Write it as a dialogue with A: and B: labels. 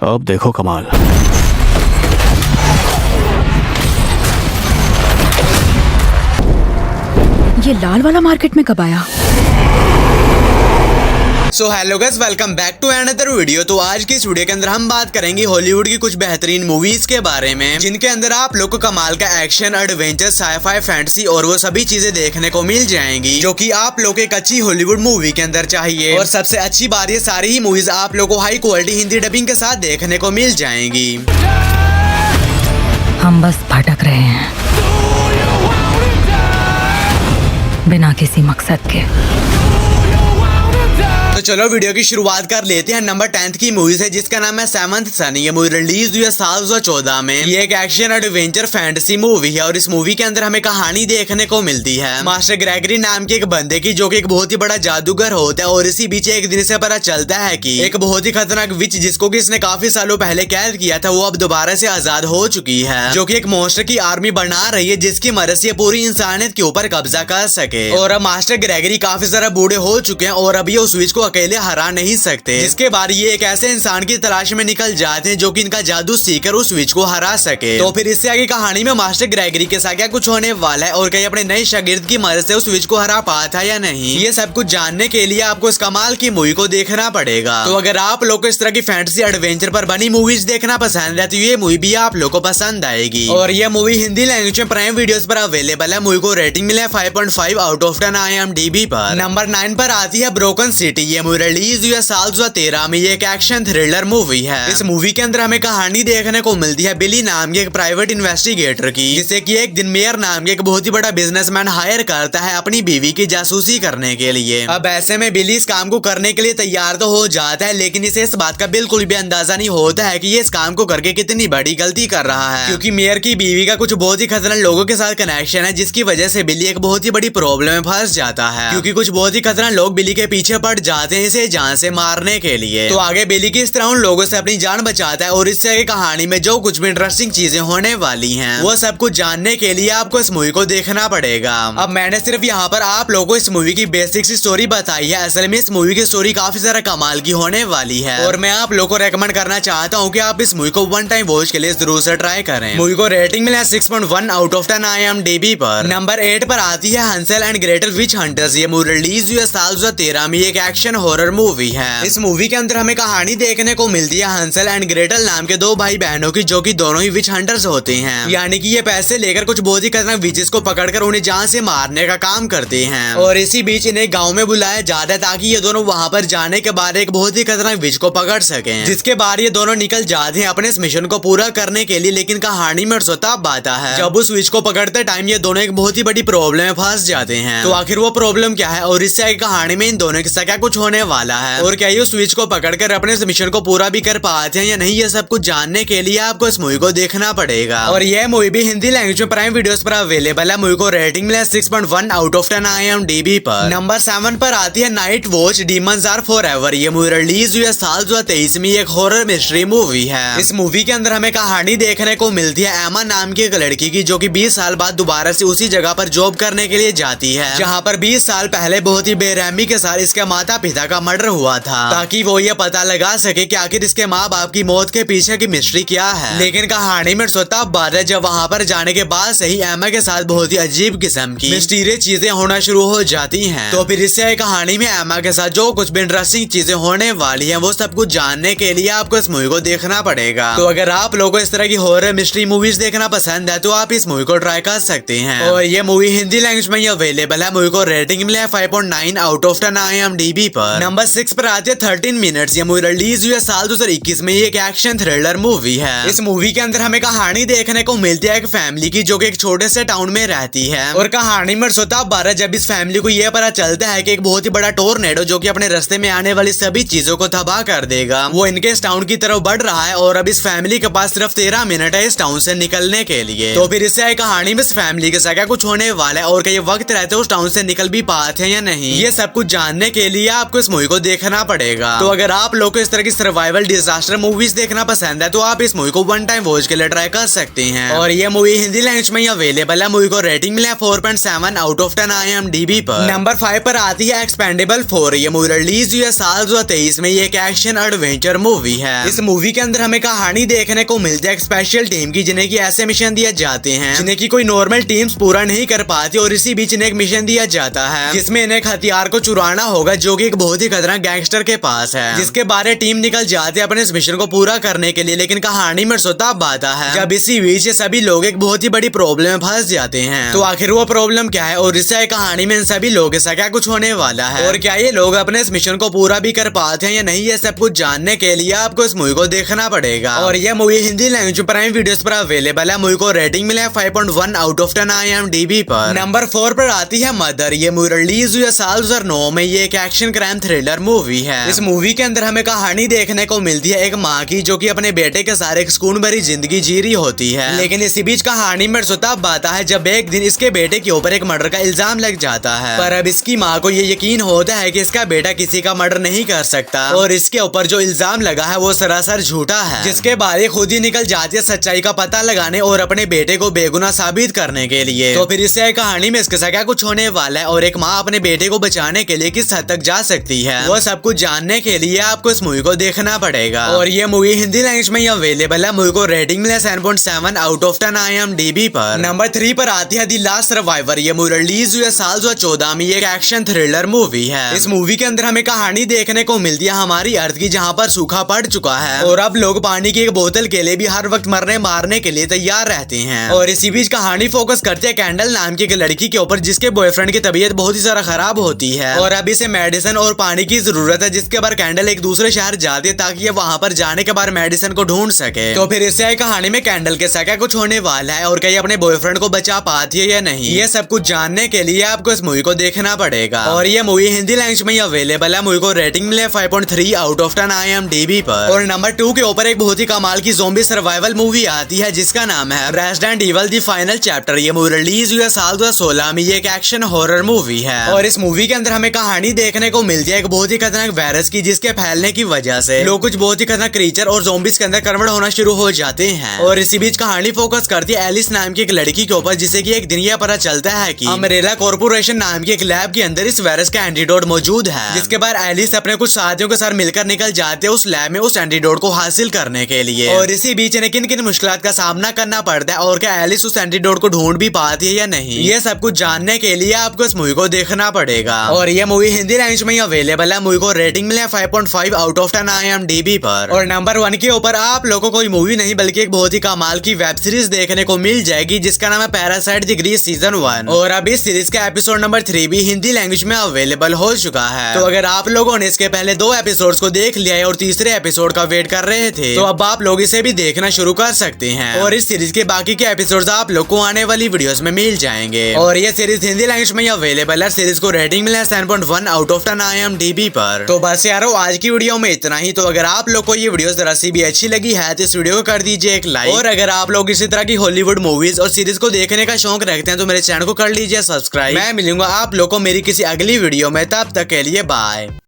A: अब देखो कमाल।
B: ये लाल वाला मार्केट में कब आया?
C: So hello guys, welcome back to another video. तो आज की इस वीडियो के अंदर हम बात करेंगे हॉलीवुड की कुछ बेहतरीन मूवीज के बारे में, जिनके अंदर आप लोग को कमाल का एक्शन, एडवेंचर, साईफाई, फैंटेसी और वो सभी चीजें देखने को मिल जाएंगी जो कि आप लोग को एक अच्छी हॉलीवुड मूवी के अंदर चाहिए। और सबसे अच्छी बात, ये सारी ही मूवीज आप लोग को हाई क्वालिटी हिंदी डबिंग के साथ देखने को मिल जाएंगी।
B: हम बस भटक रहे हैं बिना किसी मकसद के।
C: तो चलो वीडियो की शुरुआत कर लेते हैं। नंबर 10 की मूवी है जिसका नाम है सेवंथ सन। ये मूवी रिलीज हुई है साल 2014 में। ये एक एक्शन एडवेंचर फैंटेसी मूवी है और इस मूवी के अंदर हमें कहानी देखने को मिलती है मास्टर ग्रेगरी नाम के एक बंदे की, जो कि एक बहुत ही बड़ा जादूगर होता है। और इसी बीच एक दिन से पता चलता है कि एक बहुत ही खतरनाक विच, जिसको कि इसने काफी सालों पहले कैद किया था, वो अब दोबारा से आजाद हो चुकी है, जो कि एक मॉन्स्टर की आर्मी बना रही है जिसकी मदद से पूरी इंसानियत के ऊपर कब्जा कर सके। और अब मास्टर ग्रेगरी काफी सारा बूढ़े हो चुके हैं और अब ये उस विच को अकेले हरा नहीं सकते, जिसके बाद ये एक ऐसे इंसान की तलाश में निकल जाते हैं जो कि इनका जादू सीकर उस विच को हरा सके। तो फिर इससे आगे कहानी में मास्टर ग्रेगरी के साथ क्या कुछ होने वाला है और कहीं अपने नए शागिर्द की मदद से उस विच को हरा पाया था या नहीं, ये सब कुछ जानने के लिए आपको इस कमाल की मूवी को देखना पड़ेगा। तो अगर आप लोग को इस तरह की फैंटेसी एडवेंचर पर बनी मूवीज देखना पसंद है तो ये मूवी भी आप लोग को पसंद आएगी। और ये मूवी हिंदी लैंग्वेज में प्राइम वीडियोस पर अवेलेबल है। मूवी को रेटिंग मिला है 5.5 आउट ऑफ 10 IMDb पर। नंबर 9 पर आती है ब्रोकन सिटी। ये मूवी रिलीज हुई है साल 2013 में। ये एक एक्शन थ्रिलर मूवी है। इस मूवी के अंदर हमें कहानी देखने को मिलती है बिली नाम के एक प्राइवेट इन्वेस्टिगेटर की, जिसे कि एक दिन मेयर नाम के एक बहुत ही बड़ा बिजनेसमैन हायर करता है अपनी बीवी की जासूसी करने के लिए। अब ऐसे में बिली इस काम को करने के लिए तैयार तो हो जाता है, लेकिन इसे इस बात का बिल्कुल भी अंदाजा नहीं होता है कि ये इस काम को करके कितनी बड़ी गलती कर रहा है, क्योंकि मेयर की बीवी का कुछ बहुत ही खतरनाक लोगों के साथ कनेक्शन है, जिसकी वजह से बिली एक बहुत ही बड़ी प्रॉब्लम में फंस जाता है, क्योंकि कुछ बहुत ही खतरनाक लोग बिली के पीछे पड़ जाते हैं इसे जान से मारने के लिए। तो आगे बिली किस तरह उन लोगों से अपनी जान बचाता है और इससे आगे कहानी में जो कुछ भी इंटरेस्टिंग चीजें होने वाली हैं, वो सब कुछ जानने के लिए आपको इस मूवी को देखना पड़ेगा। अब मैंने सिर्फ यहाँ पर आप लोगों को इस मूवी की बेसिक सी स्टोरी बताई है। असल में इस मूवी की स्टोरी काफी ज्यादा कमाल की होने वाली है और मैं आप लोगों को रेकमेंड करना चाहता हूँ कि आप इस मूवी को वन टाइम वॉच के लिए जरूर से ट्राई करें। मूवी को रेटिंग मिला 6.1 आउट ऑफ 10 IMDb पर। नंबर 8 पर आती है हंसेल एंड ग्रेटल विच हंटर्स। ये मूवी रिलीज हुई है साल 2013 में। एक एक्शन हॉरर मूवी है। इस मूवी के अंदर हमें कहानी देखने को मिलती है हंसेल एंड ग्रेटल नाम के दो भाई बहनों की, जो कि दोनों ही विच हंटर्स होते हैं, यानी कि ये पैसे लेकर कुछ बहुत ही खतरनाक विचेस को पकड़कर उन्हें जान से मारने का काम करते हैं। और इसी बीच इन्हें गांव में बुलाया जाता है ताकि ये दोनों वहां पर जाने के बाद एक बहुत ही खतरनाक विच को पकड़ सकें, जिसके बाद ये दोनों निकल जाते हैं अपने इस मिशन को पूरा करने के लिए। लेकिन कहानी में तब आता है जब उस विच को पकड़ते टाइम ये दोनों एक बहुत ही बड़ी प्रॉब्लम में फंस जाते हैं। तो आखिर वो प्रॉब्लम क्या है और इससे आगे कहानी में इन दोनों के साथ क्या कुछ होने वाला है और क्या ये उस विच को पकड़कर अपने इस मिशन को पूरा भी कर पाते हैं या नहीं, ये सब कुछ जानने के लिए आपको इस मूवी को देखना पड़ेगा। और यह मूवी भी हिंदी लैंग्वेज में प्राइम वीडियोस पर अवेलेबल है। मूवी को रेटिंग मिला 6.1 आउट ऑफ 10 IMDb पर। नंबर 7 पर आती है Night Watch Demons Are Forever. ये मूवी रिलीज हुई है साल 2023 में। एक हॉरर मिस्ट्री मूवी है। इस मूवी के अंदर हमें कहानी देखने को मिलती है एमा नाम की एक लड़की की, जो कि 20 साल बाद दोबारा से उसी जगह पर जॉब करने के लिए जाती है जहाँ पर 20 साल पहले बहुत ही बेरहमी के साथ इसके माता पिता का मर्डर हुआ था, ताकि वो ये पता लगा सके कि आखिर इसके माँ बाप की मौत के पीछे की मिस्ट्री क्या है। लेकिन कहानी में तब बात है जब वहाँ पर जाने के बाद से ही एमा के साथ बहुत ही अजीब किस्म की मिस्टीरियस चीजें होना शुरू हो जाती हैं। तो फिर इससे कहानी में एमा के साथ जो कुछ भी इंटरेस्टिंग चीजें होने वाली हैं, वो सब कुछ जानने के लिए आपको इस मूवी को देखना पड़ेगा। तो अगर आप लोगों को इस तरह की हॉरर मिस्ट्री मूवीज देखना पसंद है तो आप इस मूवी को ट्राई कर सकते हैं। और ये मूवी हिंदी लैंग्वेज में अवेलेबल है। मूवी को रेटिंग मिला है 5.9 आउट ऑफ 10 IMDb पर। नंबर 6 पर आती है 13 मिनट्स। ये मूवी रिलीज हुई है साल 2021 में। ये एक एक्शन थ्रिलर मूवी है। इस मूवी के अंदर हमें कहानी देखने को मिलती है एक फैमिली की, जो कि एक छोटे से टाउन में रहती है। और कहानी में जब इस फैमिली को यह पता चलता है कि एक बहुत ही बड़ा टोर्नेडो, जो कि अपने रास्ते में आने वाली सभी चीजों को तबाह कर देगा, वो इनके इस टाउन की तरफ बढ़ रहा है। और अब इस फैमिली के पास सिर्फ 13 मिनट है इस टाउन से निकलने के लिए। तो फिर इससे कहानी में इस फैमिली के साथ क्या कुछ होने वाला है और क्या ये वक्त रहते उस टाउन से निकल भी पाते हैं या नहीं, ये सब कुछ जानने के लिए आपको इस मूवी को देखना पड़ेगा। तो अगर आप लोग को इस तरह की सर्वाइवल डिजास्टर मूवीज देखना पसंद है तो आप इस मूवी को वन टाइम वॉच के लिए ट्राई कर सकते हैं। और ये मूवी हिंदी लैंग्वेज में अवेलेबल है। मूवी को रेटिंग मिला 4.7 आउट ऑफ 10 IMDb पर। नंबर 5 पर आती है एक्सपेंडेबल 4। ये मूवी रिलीज हुई है साल 2023 में। ये एक एक्शन एडवेंचर मूवी है। इस मूवी के अंदर हमें कहानी देखने को मिलती है एक स्पेशल टीम की, जिन्हें की ऐसे मिशन दिए जाते हैं जिन्हें की कोई नॉर्मल टीम्स पूरा नहीं कर पाती, और इसी बीच इन्हें एक मिशन दिया जाता है जिसमें इन्हें एक हथियार को चुराना होगा जो कि एक बहुत ही खतरनाक गैंगस्टर के पास है, जिसके बारे टीम निकल जाती है अपने इस मिशन को पूरा करने के लिए। लेकिन कहानी में तब आता है जब इसी बीच ये सभी लोग एक बहुत ही बड़ी प्रॉब्लम में फंस जाते हैं। तो आखिर वो प्रॉब्लम क्या है और इससे कहानी में इन सभी लोगों के साथ क्या कुछ होने वाला है, और क्या ये लोग अपने इस मिशन को पूरा भी कर पाते हैं या नहीं, ये सब कुछ जानने के लिए आपको इस मूवी को देखना पड़ेगा। और ये movie Hindi language prime Videos पर अवेलेबल है। मूवी को रेटिंग मिला है 5.1 आउट ऑफ 10 IMDb पर। नंबर 4 पर आती है मदर। ये मूवी रिलीज हुई है साल 2009 में। ये एक एक्शन क्राइम थ्रिलर मूवी है। इस मूवी के अंदर हमें कहानी देखने को मिलती है एक माँ की, जो कि अपने बेटे के साथ एक सुकून भरी जिंदगी जी रही होती है। लेकिन इसी बीच कहानी में तब आता है जब एक दिन इसके बेटे के ऊपर एक मर्डर का इल्जाम लग जाता है। पर अब इसकी माँ को ये यकीन होता है कि इसका बेटा किसी का मर्डर नहीं कर सकता, और इसके ऊपर जो इल्जाम लगा है वो सरासर झूठा है, जिसके बाद ये खुद ही निकल जाती है सच्चाई का पता लगाने और अपने बेटे को बेगुनाह साबित करने के लिए। तो फिर इससे कहानी में इसके साथ क्या कुछ होने वाला है और एक माँ अपने बेटे को बचाने के लिए किस हद तक जा सकती है, वो सब कुछ जानने के लिए आपको इस मूवी को देखना पड़ेगा। और ये मूवी हिंदी लैंग्वेज में अवेलेबल है। मूवी को रेटिंग मिला 7.7 आउट ऑफ 10 IMDb पर। नंबर 3 पर आती है द लास्ट सर्वाइवर। ये मूवी रिलीज हुई है साल 2014 में। ये एक एक्शन थ्रिलर मूवी है। इस मूवी के अंदर हमें कहानी देखने को मिलती है हमारी अर्थ की, जहाँ पर सूखा पड़ चुका है और अब लोग पानी की एक बोतल के लिए भी हर वक्त मरने मारने के लिए तैयार रहते हैं। और इसी बीच कहानी फोकस करती है कैंडल नाम की एक लड़की के ऊपर, जिसके बॉयफ्रेंड की तबीयत बहुत ही ज्यादा खराब होती है और अब इसे मेडिसिन और पानी की जरूरत है, जिसके बाद कैंडल एक दूसरे शहर जाती है ताकि ये वहाँ पर जाने के बाद मेडिसिन को ढूंढ सके। तो फिर इससे कहानी में कैंडल के साथ क्या कुछ होने वाला है और क्या अपने बॉयफ्रेंड को बचा पाती है या नहीं, ये सब कुछ जानने के लिए आपको इस मूवी को देखना पड़ेगा। और ये मूवी हिंदी लैंग्वेज में अवेलेबल है। मूवी को रेटिंग मिले 5.3 आउट ऑफ 10 IMDb पर। और नंबर 2 के ऊपर एक बहुत ही कमाल की ज़ॉम्बी सर्वाइवल मूवी आती है जिसका नाम है resident evil the final chapter. ये मूवी रिलीज हुई है साल 2016 में। ये एक एक्शन हॉरर मूवी है और इस मूवी के अंदर हमें कहानी देखने को मिलती है एक बहुत ही खतरनाक वायरस की, जिसके फैलने की वजह से लोग कुछ बहुत ही खतरनाक क्रीचर और ज़ॉम्बीज के अंदर कन्वर्ट होना शुरू हो जाते हैं। और इसी बीच कहानी फोकस करती है एलिस नाम की एक लड़की के ऊपर, जिसे कि एक दिन यह पता चलता है कि अम्ब्रेला कॉर्पोरेशन नाम की एक लैब के अंदर इस वायरस का एंटीडोट मौजूद है, जिसके बाद एलिस अपने कुछ साथियों के साथ मिलकर निकल जाते हैं उस लैब में उस एंटीडोट को हासिल करने के लिए। और इसी बीच इन्हें किन किन मुश्किलात का सामना करना पड़ता है और क्या एलिस उस एंटीडोट को ढूंढ भी पाती है या नहीं, ये सब कुछ जानने के लिए आपको इस मूवी को देखना पड़ेगा। और ये मूवी हिंदी लैंग्वेज में अवेलेबल है। मूवी को रेटिंग मिला 5.5 आउट ऑफ 10 IMDb पर। और नंबर 1 के ऊपर आप लोगों को कोई मूवी नहीं बल्कि एक बहुत ही कमाल की वेब सीरीज देखने को मिल जाएगी, जिसका नाम है पैरासाइट द ग्रीस सीजन 1। और अब इस सीरीज का एपिसोड नंबर 3 भी हिंदी लैंग्वेज में अवेलेबल हो चुका है। तो अगर आप लोगों ने इसके पहले 2 एपिसोड्स को देख लिया है और तीसरे एपिसोड का वेट कर रहे थे, तो अब आप लोग इसे भी देखना शुरू कर सकते हैं। और इस सीरीज के बाकी के एपिसोड्स आप लोग को आने वाली वीडियोस में मिल जाएंगे। और ये सीरीज हिंदी लैंग्वेज में अवेलेबल है। सीरीज को रेटिंग मिला है 7.1 आउट ऑफ 10 IMDb पर। तो बस यारो आज की वीडियो में इतना ही। तो अगर आप लोग को ये वीडियो जरा सी भी अच्छी लगी है तो इस वीडियो को कर दीजिए एक लाइक। और अगर आप लोग इसी तरह की हॉलीवुड मूवीज और सीरीज को देखने का शौक रखते हैं तो मेरे चैनल को कर लीजिए सब्सक्राइब। मैं मिलूंगा आप लोग को मेरी किसी अगली वीडियो में, तब तक के लिए बाय।